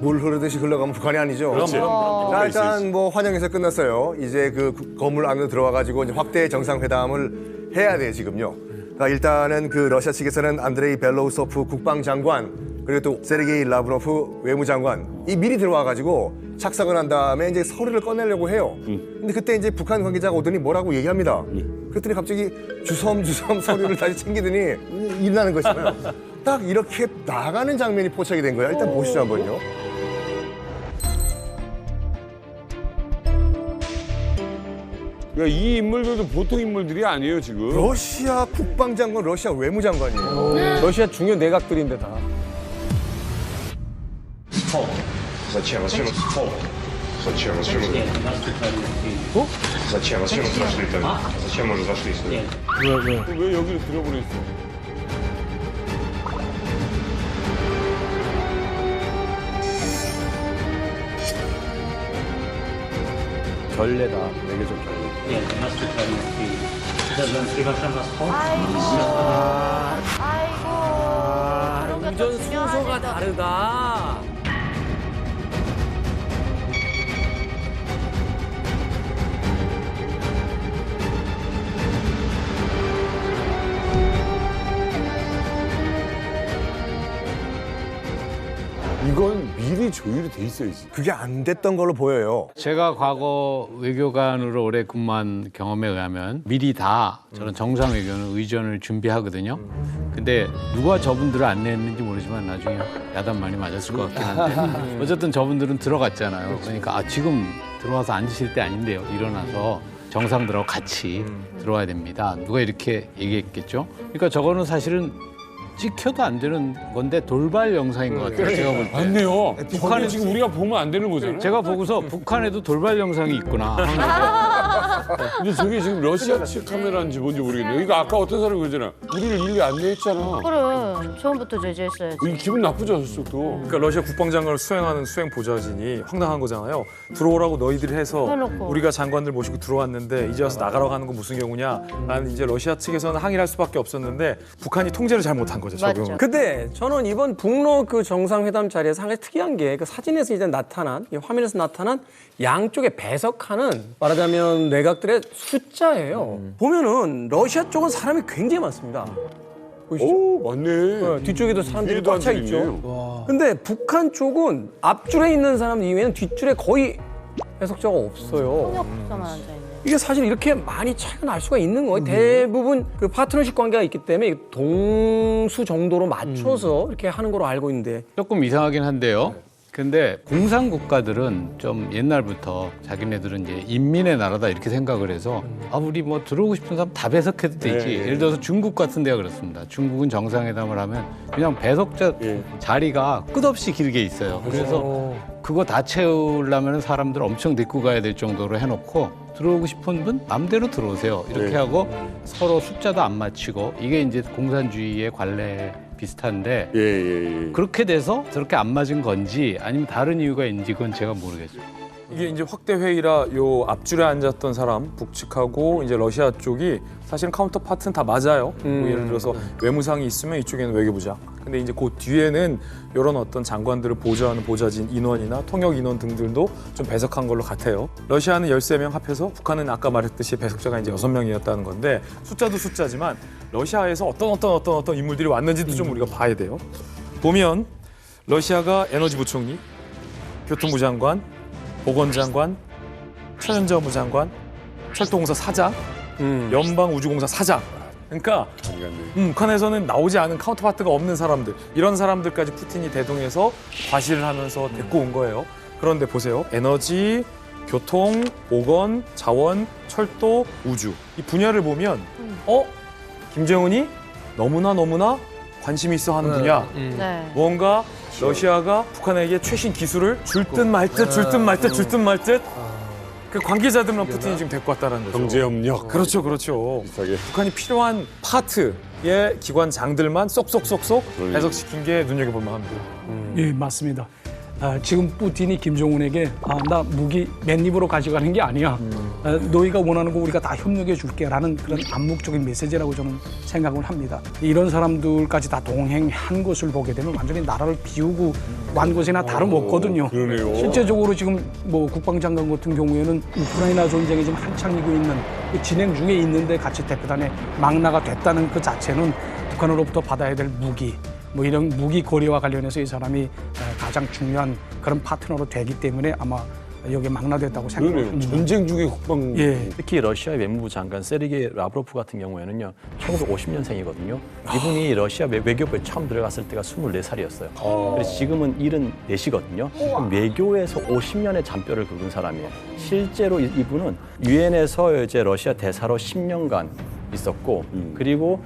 물 흐르듯이 흘러가면 북한이 아니죠. 그렇지. 자, 일단 뭐 환영해서 끝났어요. 이제 그 건물 안으로 들어와가지고 이제 확대 정상회담을 해야 돼요, 지금요. 그러니까 일단은 그 러시아 측에서는 안드레이 벨로우소프 국방장관 그리고 또 세르게이 라브로프 외무장관 이 미리 들어와가지고 착석을 한 다음에 이제 서류를 꺼내려고 해요. 근데 그때 이제 북한 관계자가 오더니 뭐라고 얘기합니다. 그랬더니 갑자기 주섬주섬 서류를 다시 챙기더니 일어나는 것이잖아요. 딱 이렇게 나가는 장면이 포착이 된 거예요. 일단 보시죠 한번요. 그러니까 이 인물들도 보통 인물들이 아니에요 지금. 러시아 국방장관, 러시아 외무장관이에요. 러시아 중요 내각들인데 다. Стоп. Зачем? Зачем? Стоп. Зачем? Зачем? Нет, у нас тут Зачем? Зачем мы зашли тогда? Зачем мы зашли сюда? Нет. 왜 여기를 들어보냈어? 결례다. 외교적 결례. Нет, у нас тут Это приглашаем вас в холл. 아이고. 그런 게또 운전 순서가 중요하니까. 다르다. 이건 미리 조율이 돼 있어야지. 그게 안 됐던 걸로 보여요. 제가 과거 외교관으로 오래 근무한 경험에 의하면 미리 다 저는 정상 외교는 의전을 준비하거든요. 근데 누가 저분들을 안내했는지 모르지만 나중에 야단 많이 맞았을 것 같긴 한데 어쨌든 저분들은 들어갔잖아요. 그러니까 지금 들어와서 앉으실 때 아닌데요. 일어나서 정상들하고 같이 들어와야 됩니다. 누가 이렇게 얘기했겠죠. 그러니까 저거는 사실은 찍혀도 안 되는 건데 돌발 영상인 것 같아요. 제가 볼 때. 맞네요. 북한에 북한에 지금 우리가 보면 안 되는 거잖아요. 제가 보고서 북한에도 돌발 영상이 있구나. 근데 저게 지금 러시아 측 카메라인지 뭔지 모르겠네요. 이거 아까 어떤 사람이 그러잖아. 우리를 일일이 안내했잖아. 그래. 처음부터 제재했어야지. 이 기분 나쁘죠, 저쪽도. 그러니까 러시아 국방장관을 수행하는 수행 보좌진이 황당한 거잖아요. 들어오라고 너희들이 해서 해놓고. 우리가 장관들 모시고 들어왔는데 이제 와서 나가라고 하는 건 무슨 경우냐. 나는 이제 러시아 측에서는 항의를 할 수밖에 없었는데 북한이 통제를 잘못한 거죠. 맞죠. 적용을. 근데 저는 이번 북러 그 정상회담 자리에서 상당히 특이한 게 그 사진에서 이제 나타난 이 화면에서 나타난 양쪽에 배석하는 말하자면 내각들의 숫자예요. 보면은 러시아 쪽은 사람이 굉장히 많습니다. 보이시죠? 오, 맞네. 네, 뒤쪽에도 사람들이 뒤에도 꽉 차 앉아 있죠. 있네요. 근데 북한 쪽은 앞줄에 있는 사람 이외에는 뒷줄에 거의 배석자가 없어요. 통역자만 앉아있네. 이게 사실 이렇게 많이 차이가 날 수가 있는 거예요. 대부분 그 파트너십 관계가 있기 때문에 동수 정도로 맞춰서 이렇게 하는 걸로 알고 있는데 조금 이상하긴 한데요. 근데 공산 국가들은 좀 옛날부터 자기네들은 이제 인민의 나라다 이렇게 생각을 해서 우리 뭐 들어오고 싶은 사람 다 배석해도 되지. 네. 예를 들어서 중국 같은 데가 그렇습니다. 중국은 정상회담을 하면 그냥 배석자 자리가 끝없이 길게 있어요. 그래서 그거 다 채우려면 사람들 엄청 데리고 가야 될 정도로 해놓고 들어오고 싶은 분 마음대로 들어오세요. 이렇게 네. 하고 서로 숫자도 안 맞추고 이게 이제 공산주의의 관례 비슷한데 예. 그렇게 돼서 저렇게 안 맞은 건지 아니면 다른 이유가 있는지 그건 제가 모르겠어요. 이게 이제 확대 회의라 요 앞줄에 앉았던 사람 북측하고 이제 러시아 쪽이 사실은 카운터 파트는 다 맞아요. 뭐 예를 들어서 외무상이 있으면 이쪽에는 외교부장. 근데 이제 그 뒤에는 이런 어떤 장관들을 보좌하는 보좌진 인원이나 통역 인원 등들도 좀 배석한 걸로 같아요. 러시아는 13명 합해서 북한은 아까 말했듯이 배석자가 이제 6명이었다는 건데 숫자도 숫자지만 러시아에서 어떤 인물들이 왔는지도 좀 우리가 봐야 돼요. 보면 러시아가 에너지 부총리, 교통부 장관, 보건장관, 천연자원부 장관, 철도공사 사장, 연방우주공사 사장. 그러니까 북한에서는 나오지 않은 카운터파트가 없는 사람들, 이런 사람들까지 푸틴이 대동해서 과시를 하면서 데리고 온 거예요. 그런데 보세요. 에너지, 교통, 보건, 자원, 철도, 우주. 이 분야를 보면 김정은이 너무나 관심이 있어 하는 분야. 네. 뭔가 러시아가 북한에게 최신 기술을 줄 듯 말 듯, 줄 듯 말 듯, 줄 듯 말 듯. 그 관계자들만 푸틴이 지금 데리고 왔다는 거죠. 경제협력. 그렇죠. 비슷하게. 북한이 필요한 파트의 기관장들만 쏙쏙쏙쏙 그러네. 해석시킨 게 눈여겨볼 만합니다. 예, 맞습니다. 지금 푸틴이 김정은에게 나 무기 맨입으로 가져가는 게 아니야. 너희가 원하는 거 우리가 다 협력해 줄게라는 그런 암묵적인 메시지라고 저는 생각을 합니다. 이런 사람들까지 다 동행한 것을 보게 되면 완전히 나라를 비우고 완 것이나 다름없거든요. 그러네요. 실제적으로 지금 뭐 국방장관 같은 경우에는 우크라이나 전쟁이 지금 한창이고 있는 그 진행 중에 있는데 같이 대표단에 망라가 됐다는 그 자체는 북한으로부터 받아야 될 무기, 뭐 이런 무기 거래와 관련해서 이 사람이 가장 중요한 그런 파트너로 되기 때문에 아마 여기에 망라됐다고 그러네요. 생각합니다. 전쟁 중에 국방. 예. 특히 러시아의 외무부 장관 세르게이 라브로프 같은 경우에는요, 1950년생이거든요. 이분이 러시아 외교부에 처음 들어갔을 때가 24살이었어요. 그래서 지금은 74시거든요. 외교에서 50년의 잔뼈를 긁은 사람이에요. 실제로 이분은 유엔에서 이제 러시아 대사로 10년간 있었고, 그리고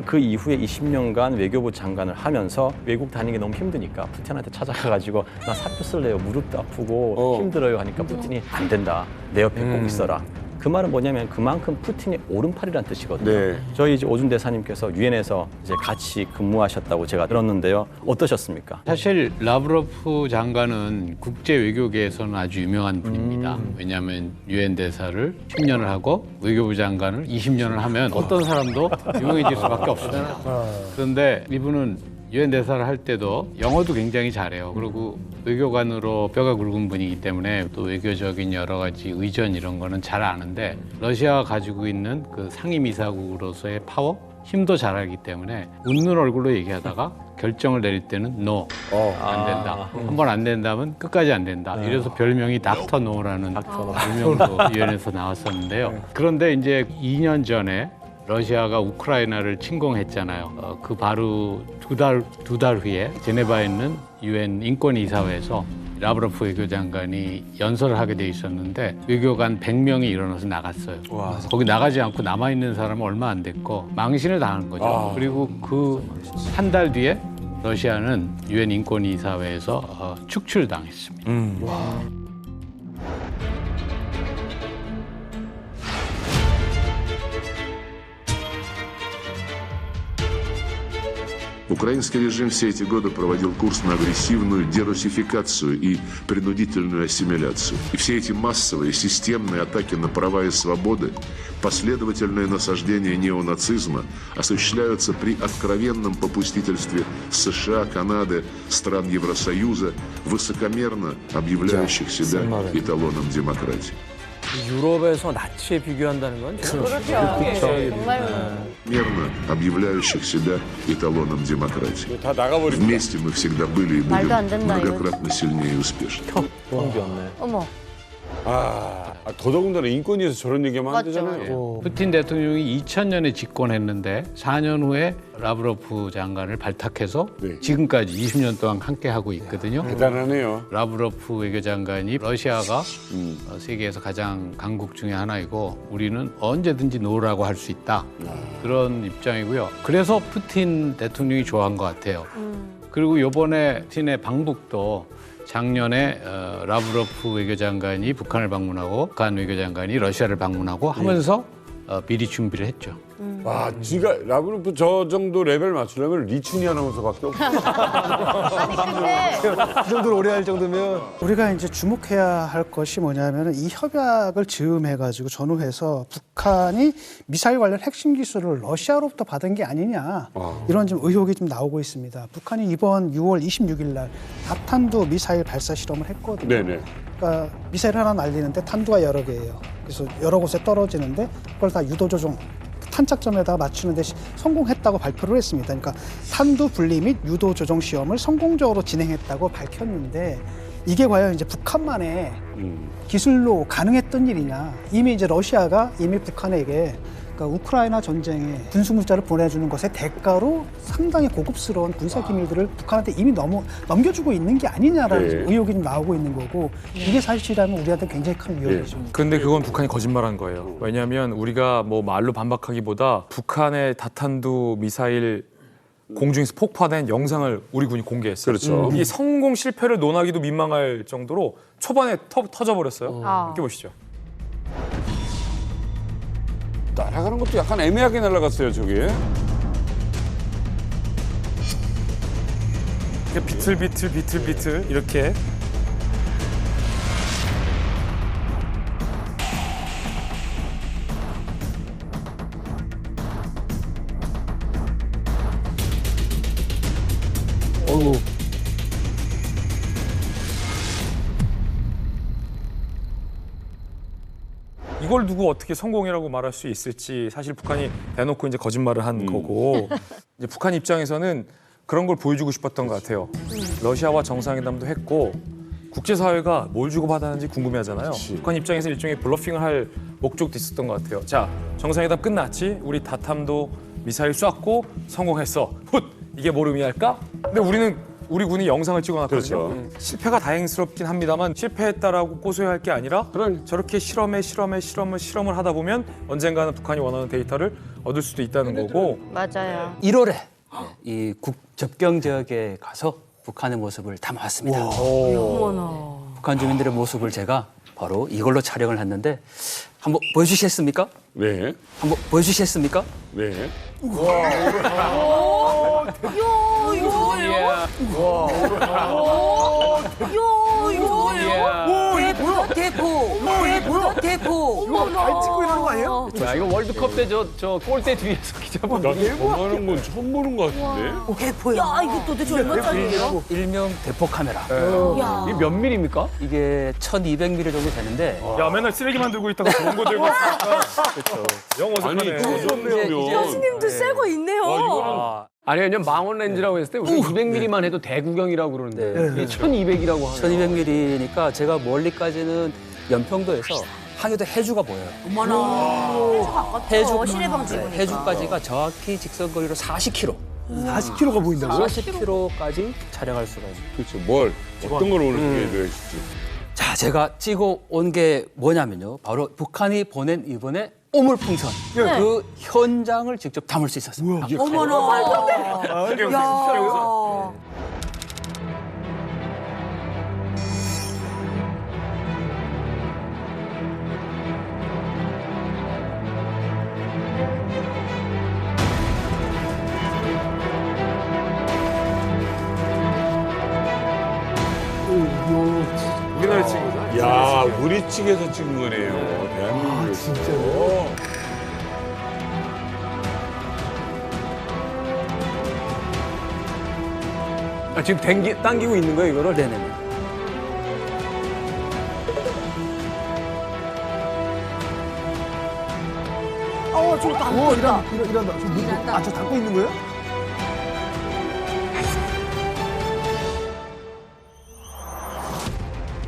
그 이후에 20년간 외교부 장관을 하면서 외국 다니기 너무 힘드니까 푸틴한테 찾아가가지고 나 사표 쓸래요. 무릎도 아프고 힘들어요 하니까 푸틴이 안 된다. 내 옆에 꼭 있어라. 그 말은 뭐냐면 그만큼 푸틴이 오른팔이란 뜻이거든요. 네. 저희 이제 오준 대사님께서 유엔에서 이제 같이 근무하셨다고 제가 들었는데요. 어떠셨습니까? 사실 라브로프 장관은 국제 외교계에서는 아주 유명한 분입니다. 왜냐하면 유엔 대사를 10년을 하고 외교부 장관을 20년을 하면 어떤 사람도 유명해질 수밖에 없습니다. 그런데 이분은 유엔 대사를 할 때도 영어도 굉장히 잘해요. 그리고 외교관으로 뼈가 굵은 분이기 때문에 또 외교적인 여러 가지 의전 이런 거는 잘 아는데 러시아가 가지고 있는 그 상임이사국으로서의 파워, 힘도 잘 알기 때문에 웃는 얼굴로 얘기하다가 결정을 내릴 때는 no, 안 된다. 한 번 안 된다면 끝까지 안 된다. 이래서 별명이 닥터 노라는 별명도 유엔에서 나왔었는데요. 그런데 이제 2년 전에 러시아가 우크라이나를 침공했잖아요. 그 바로 두 달 후에 제네바에 있는 유엔 인권이사회에서 라브로프 외교장관이 연설을 하게 돼 있었는데 외교관 100명이 일어나서 나갔어요. 거기 나가지 않고 남아있는 사람은 얼마 안 됐고 망신을 당한 거죠. 그리고 그 한 달 뒤에 러시아는 유엔 인권이사회에서 축출당했습니다. Украинский режим все эти годы проводил курс на агрессивную дерусификацию и принудительную ассимиляцию. И все эти массовые системные атаки на права и свободы, последовательное насаждение неонацизма осуществляются при откровенном попустительстве США, Канады, стран Евросоюза, высокомерно объявляющих себя эталоном демократии. 유럽에서 나치에 비교한다는 건 정말 Мерно объявляющих себя эталоном демократии. 다 나가버립니다. Вместе мы всегда были и 말도 안 будем 된다, 이거. многократно сильнее и успешнее. 어머. 더더군다나 인권위에서 저런 얘기하면 안 맞죠. 되잖아요. 푸틴 대통령이 2000년에 집권했는데 4년 후에 라브로프 장관을 발탁해서 네. 지금까지 20년 동안 함께 하고 있거든요. 대단하네요. 라브로프 외교장관이 러시아가 세계에서 가장 강국 중에 하나이고 우리는 언제든지 노라고 할 수 있다. 그런 입장이고요. 그래서 푸틴 대통령이 좋아한 것 같아요. 그리고 이번에 푸틴의 방북도 작년에 라브로프 외교장관이 북한을 방문하고 북한 외교장관이 러시아를 방문하고 하면서 미리 준비를 했죠. 와, 지가 라브로프 저 정도 레벨 맞추려면 리춘희 아나운서밖에 없어요. 아니 근데 이 정도로 오래 할 정도면 우리가 이제 주목해야 할 것이 뭐냐면 이 협약을 즈음해가지고 전후해서 북한이 미사일 관련 핵심 기술을 러시아로부터 받은 게 아니냐 이런 좀 의혹이 좀 나오고 있습니다. 북한이 이번 6월 26일 날 다탄두 미사일 발사 실험을 했거든요. 네네. 그러니까 미사일 하나 날리는데 탄두가 여러 개예요. 그래서 여러 곳에 떨어지는데 그걸 다 유도 조종 탄착점에다 맞추는 데 성공했다고 발표를 했습니다. 그러니까 탄두 분리 및 유도 조종 시험을 성공적으로 진행했다고 밝혔는데 이게 과연 이제 북한만의 기술로 가능했던 일이냐? 이미 이제 러시아가 이미 북한에게 그러니까 우크라이나 전쟁에 군수 문자를 보내주는 것의 대가로 상당히 고급스러운 군사 기밀들을 북한한테 이미 넘겨주고 있는 게 아니냐라는 의혹이 좀 나오고 있는 거고 이게 사실이라면 우리한테 굉장히 큰 위협이죠. 근데 그건 북한이 거짓말한 거예요. 왜냐하면 우리가 뭐 말로 반박하기보다 북한의 다탄두 미사일 공중에서 폭파된 영상을 우리 군이 공개했어요. 그렇죠. 이 성공 실패를 논하기도 민망할 정도로 초반에 터져버렸어요. 이렇게 보시죠. 날아가는 것도 약간 애매하게 날아갔어요, 저게. 비틀비틀 이렇게 이걸 두고 어떻게 성공이라고 말할 수 있을지 사실 북한이 대놓고 이제 거짓말을 한 거고 이제 북한 입장에서는 그런 걸 보여주고 싶었던 것 같아요. 러시아와 정상회담도 했고 국제사회가 뭘 주고받았는지 궁금해하잖아요. 북한 입장에서 일종의 블러핑을 할 목적도 있었던 것 같아요. 자, 정상회담 끝났지? 우리 다탐도 미사일 쐈고 성공했어. 훗! 이게 뭘 의미할까? 근데 우리 군이 영상을 찍어놨거든요. 그렇죠. 실패가 다행스럽긴 합니다만 실패했다라고 고소해야 할 게 아니라 저렇게 실험을 하다 보면 언젠가는 북한이 원하는 데이터를 얻을 수도 있다는 거고. 맞아요. 1월에 이 접경 지역에 가서 북한의 모습을 담아왔습니다. 어머나. 북한 주민들의 모습을 제가 바로 이걸로 촬영을 했는데 한번 보여주시겠습니까? 네. 한번 보여주시겠습니까? 네. 발 찍고 이러는 거 아니에요? 야, 이거 월드컵 때 저 골대 뒤에서 기자분. 나 저만한 건 처음 보는 것 같은데. 대포야. 야, 이거 도대체 얼마짜리예요? 일명 대포 카메라. 야. 이게 몇 밀입니까? 이게 1200mm 정도 되는데 야, 맨날 쓰레기만 들고 있다가 좋은 거 들고 있으니까. 그렇죠. 영 어색하네. 아니, 저 정도면. 교수님도 새거 있네요. 아니, 왜냐면 망원 렌즈라고 했을 때 우리가 200mm만 해도 대구경이라고 그러는데 이게 1200이라고 하네요. 1200mm니까 제가 멀리까지는 연평도에서 항해도 해주가 보여요. 어머나. 해주 시내 방지. 해주까지가 정확히 직선거리로 40km. 40km가 보인다고요? 40km까지 촬영할 수가 있어요. 그렇죠. 어떤 걸 오늘 소개해 주실지. 자, 제가 찍어 온 게 뭐냐면요. 바로 북한이 보낸 이번에 오물풍선. 그 현장을 직접 담을 수 있었어요. 어머나. 야. 우리나라 친구다. 야, 우리 측에서 찍은 거네요. 대한민국에서. 진짜요? 아, 지금 당기고 있는 거예요, 이거를? 네네네. 저거 담고 있다. 이런다. 저 닫고 있는 거예요?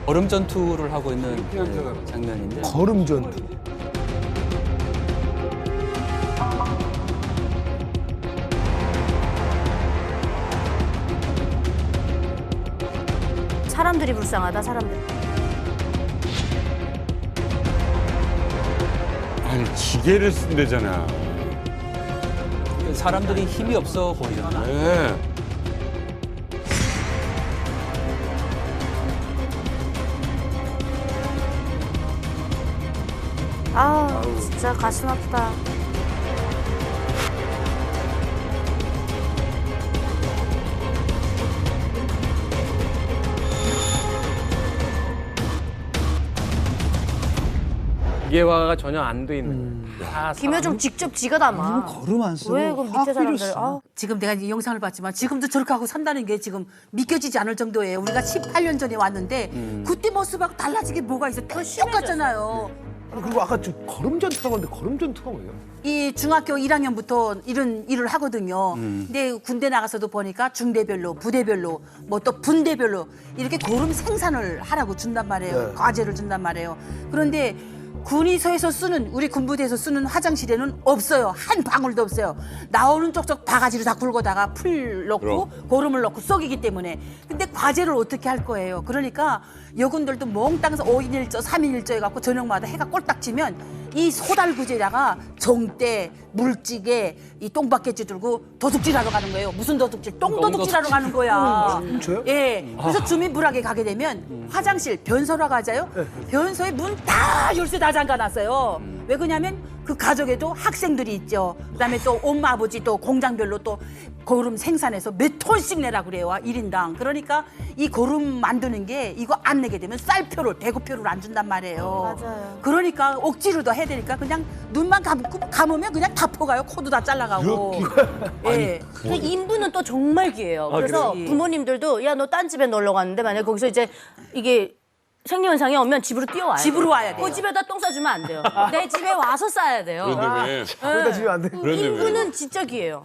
얼음 전투를 하고 있는 장면인데 걸음 전투. 사람들이 불쌍하다, 사람들. 아니, 기계를 쓴대잖아. 사람들이 힘이 없어 보이잖아. 네. 아, 진짜 가슴 아프다. 기계화가 전혀 안 돼 있는 거예요. 김여정 직접 지가 담아. 걸음 안 쓰고 왜 그 밑에 사람들? 지금 내가 이 영상을 봤지만 지금도 저렇게 하고 산다는 게 지금 믿겨지지 않을 정도예요. 우리가 18년 전에 왔는데 그때 모습하고 달라지게 뭐가 있어? 똑같잖아요. 그리고 아까 저 걸음 전투라고 하는데 걸음 전투가 뭐예요? 이 중학교 1학년부터 이런 일을 하거든요. 근데 군대 나가서도 보니까 중대별로, 부대별로, 뭐 또 분대별로 이렇게 고름 생산을 하라고 준단 말이에요. 네. 과제를 준단 말이에요. 그런데 군의소에서 쓰는 우리 군부대에서 쓰는 화장실에는 없어요. 한 방울도 없어요. 나오는 쪽쪽 바가지로 다 굴고다가 풀 넣고 고름을 넣고 썩이기 때문에. 근데 과제를 어떻게 할 거예요? 그러니까 여군들도 몽땅에서 5인 1조, 3인 1조 해갖고 저녁마다 해가 꼴딱 지면 이 소달구지에다가 정대, 물찌개, 이 똥바켓지 들고 도둑질하러 가는 거예요. 무슨 도둑질? 똥도둑질하러 가는 거야. 진짜요? 예. 그래서 주민부락에 가게 되면 화장실, 변소라 가자요. 변소에 문 다 열쇠 다 잠가놨어요. 왜 그러냐면 그 가족에도 학생들이 있죠. 그다음에 또 엄마, 아버지 또 공장별로 또 고름 생산해서 몇 톤씩 내라 그래요. 1인당. 그러니까 이 고름 만드는 게 이거 안 내게 되면 쌀표를, 배고표를 안 준단 말이에요. 맞아요. 그러니까 억지로 더 해야 되니까 그냥 눈만 감으면 그냥 다 퍼가요. 코도 다 잘라가고. 예. 그 인부는 또 정말 귀해요. 그래서 그래? 부모님들도 야, 너 딴 집에 놀러 갔는데 만약에 거기서 이제 이게 생리현상이 오면 집으로 뛰어와요. 집으로 와야 돼요. 그 집에다 똥 싸주면 안 돼요. 내 집에 와서 싸야 돼요. 그런다며. 거기다 지면 안 돼. 인구는 지적이에요.